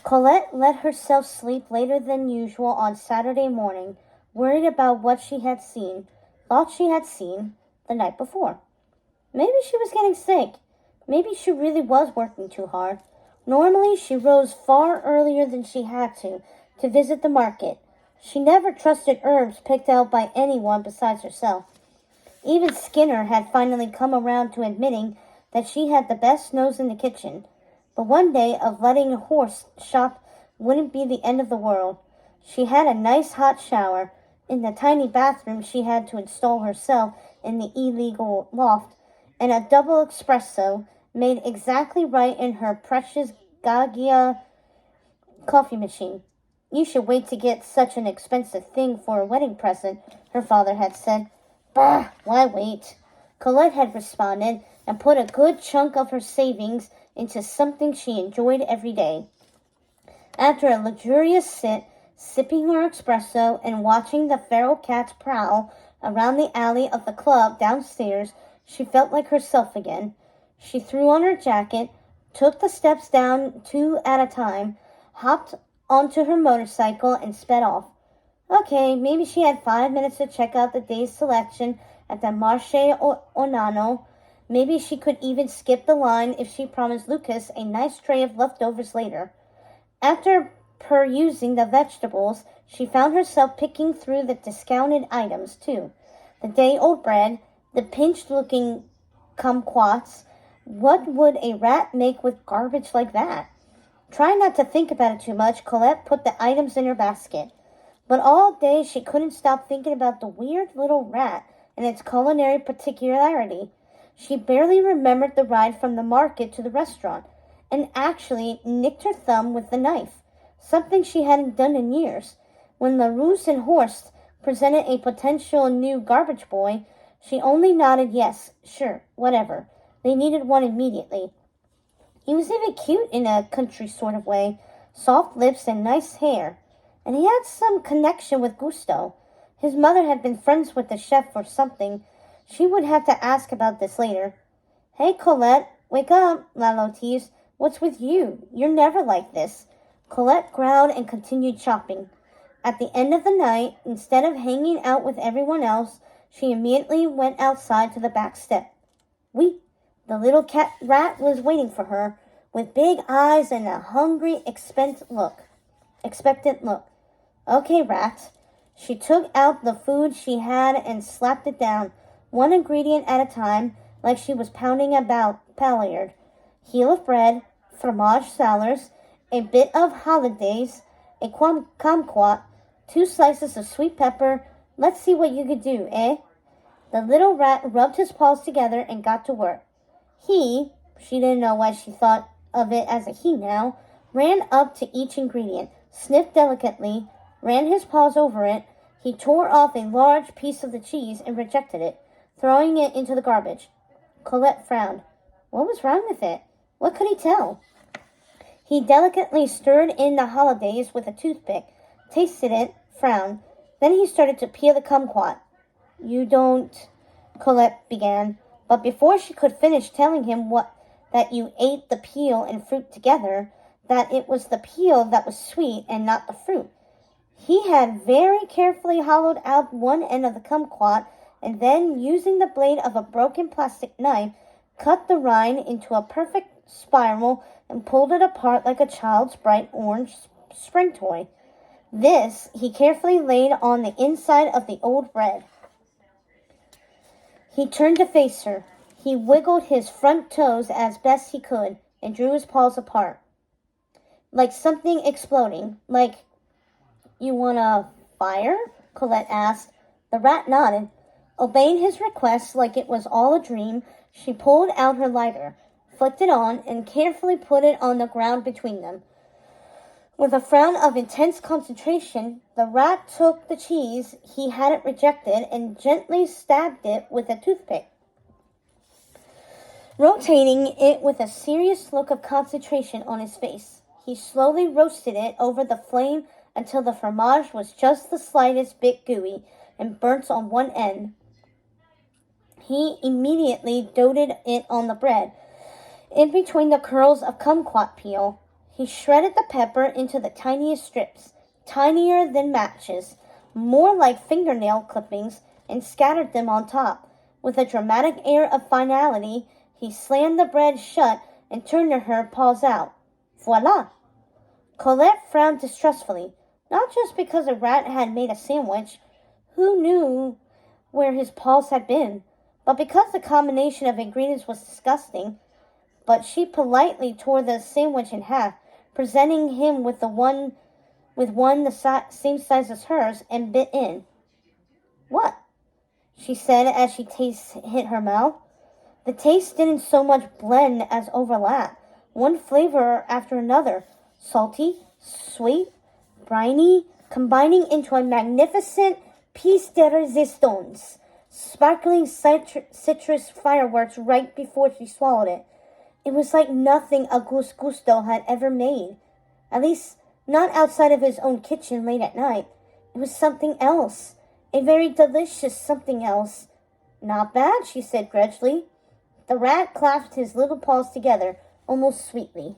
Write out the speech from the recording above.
Colette let herself sleep later than usual on Saturday morning, worried about what thought she had seen the night before. Maybe she was getting sick. Maybe she really was working too hard. Normally, she rose far earlier than she had to visit the market. She never trusted herbs picked out by anyone besides herself. Even Skinner had finally come around to admitting that she had the best nose in the kitchen. But one day of letting a horse shop wouldn't be the end of the world. She had a nice hot shower in the tiny bathroom she had to install herself in the illegal loft, and a double espresso made exactly right in her precious Gaggia coffee machine. You should wait to get such an expensive thing for a wedding present, her father had said. Bah, why wait? Colette had responded and put a good chunk of her savings into something she enjoyed every day. After a luxurious sit, sipping her espresso and watching the feral cats prowl around the alley of the club downstairs, she felt like herself again. She threw on her jacket, took the steps down 2 at a time, hopped onto her motorcycle, and sped off. Okay, maybe she had 5 minutes to check out the day's selection at the Marché Onano. Maybe she could even skip the line if she promised Lucas a nice tray of leftovers later. After perusing the vegetables, she found herself picking through the discounted items, too. The day-old bread, the pinched-looking kumquats. What would a rat make with garbage like that? Trying not to think about it too much, Colette put the items in her basket. But all day she couldn't stop thinking about the weird little rat and its culinary particularity. She barely remembered the ride from the market to the restaurant, and actually nicked her thumb with the knife, something she hadn't done in years. When LaRousse and Horst presented a potential new garbage boy, she only nodded yes, sure, whatever. They needed one immediately. He was even cute in a country sort of way, soft lips and nice hair, and he had some connection with Gusto. His mother had been friends with the chef or something. She would have to ask about this later. Hey, Colette, wake up, Lalo teased. What's with you? You're never like this. Colette growled and continued shopping. At the end of the night, instead of hanging out with everyone else, she immediately went outside to the back step. Oui, the little cat rat was waiting for her, with big eyes and a hungry, expectant look. Okay, rat. She took out the food she had and slapped it down, one ingredient at a time, like she was pounding a palliard. Heel of bread, fromage salers, a bit of hollandaise, a kumquat, 2 slices of sweet pepper. Let's see what you could do, eh? The little rat rubbed his paws together and got to work. She didn't know why she thought of it as a he now, ran up to each ingredient, sniffed delicately, ran his paws over it. He tore off a large piece of the cheese and rejected it, throwing it into the garbage. Colette frowned. What was wrong with it? What could he tell? He delicately stirred in the hollandaise with a toothpick, tasted it, frowned. Then he started to peel the kumquat. You don't, Colette began, but before she could finish telling him that you ate the peel and fruit together, that it was the peel that was sweet and not the fruit. He had very carefully hollowed out one end of the kumquat and then, using the blade of a broken plastic knife, cut the rind into a perfect spiral and pulled it apart like a child's bright orange spring toy. This he carefully laid on the inside of the old bread. He turned to face her. He wiggled his front toes as best he could and drew his paws apart. Like something exploding. Like, you want a fire? Colette asked. The rat nodded. Obeying his request like it was all a dream, she pulled out her lighter, flicked it on, and carefully put it on the ground between them. With a frown of intense concentration, the rat took the cheese he hadn't rejected and gently stabbed it with a toothpick, rotating it with a serious look of concentration on his face. He slowly roasted it over the flame until the fromage was just the slightest bit gooey and burnt on one end. He immediately doted it on the bread, in between the curls of kumquat peel. He shredded the pepper into the tiniest strips, tinier than matches, more like fingernail clippings, and scattered them on top. With a dramatic air of finality, he slammed the bread shut and turned to her, paws out. Voilà! Colette frowned distrustfully, not just because a rat had made a sandwich, who knew where his paws had been, but because the combination of ingredients was disgusting. But she politely tore the sandwich in half, presenting him with one the same size as hers, and bit in. What? She said as she hit her mouth. The taste didn't so much blend as overlap, one flavor after another, salty, sweet, briny, combining into a magnificent piece de resistance, sparkling citrus fireworks right before she swallowed it. It was like nothing Auguste Gusto had ever made, at least not outside of his own kitchen late at night. It was something else, a very delicious something else. Not bad, she said grudgingly. The rat clasped his little paws together, almost sweetly.